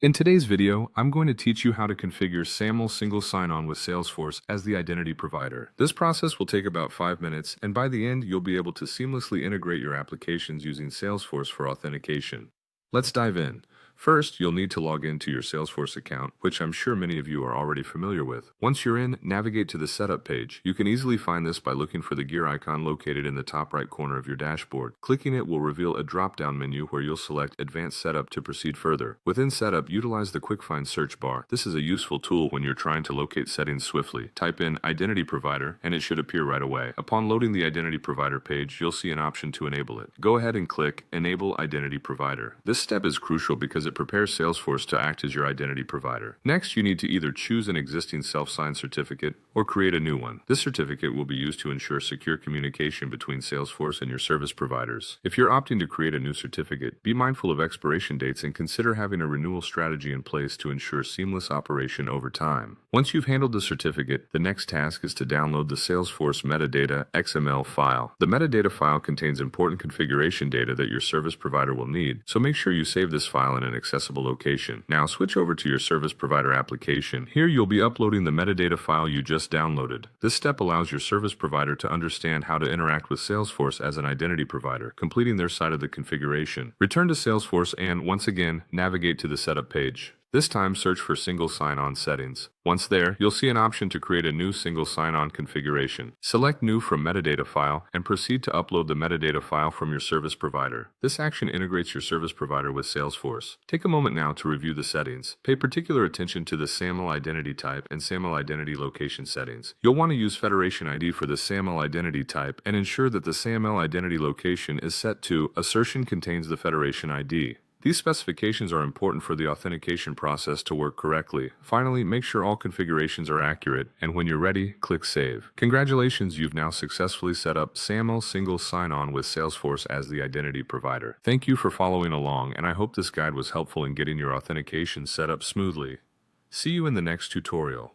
In today's video, I'm going to teach you how to configure Saml single sign-on with Salesforce as the identity provider. This process will take about 5 minutes, and by the end, you'll be able to seamlessly integrate your applications using Salesforce for authentication. Let's dive in. First, you'll need to log into your Salesforce account, which I'm sure many of you are already familiar with. Once you're in, navigate to the Setup page. You can easily find this by looking for the gear icon located in the top right corner of your dashboard. Clicking it will reveal a drop-down menu where you'll select Advanced Setup to proceed further. Within Setup, utilize the Quick Find search bar. This is a useful tool when you're trying to locate settings swiftly. Type in Identity Provider, and it should appear right away. Upon loading the Identity Provider page, you'll see an option to enable it. Go ahead and click Enable Identity Provider. This step is crucial because it prepares Salesforce to act as your identity provider. Next, you need to either choose an existing self-signed certificate or create a new one. This certificate will be used to ensure secure communication between Salesforce and your service providers. If you're opting to create a new certificate, be mindful of expiration dates and consider having a renewal strategy in place to ensure seamless operation over time. Once you've handled the certificate, the next task is to download the Salesforce metadata XML file. The metadata file contains important configuration data that your service provider will need, so make sure you save this file in an accessible location. Now switch over to your service provider application. Here you'll be uploading the metadata file you just downloaded. This step allows your service provider to understand how to interact with Salesforce as an identity provider, completing their side of the configuration. Return to Salesforce and, once again, navigate to the Setup page. This time, search for Single Sign-On settings. Once there, you'll see an option to create a new single sign-on configuration. Select New from Metadata File and proceed to upload the metadata file from your service provider. This action integrates your service provider with Salesforce. Take a moment now to review the settings. Pay particular attention to the Saml identity type and Saml identity location settings. You'll want to use Federation ID for the Saml identity type and ensure that the Saml identity location is set to Assertion contains the Federation ID. These specifications are important for the authentication process to work correctly. Finally, make sure all configurations are accurate, and when you're ready, click Save. Congratulations, you've now successfully set up Saml Single Sign-On with Salesforce as the identity provider. Thank you for following along, and I hope this guide was helpful in getting your authentication set up smoothly. See you in the next tutorial.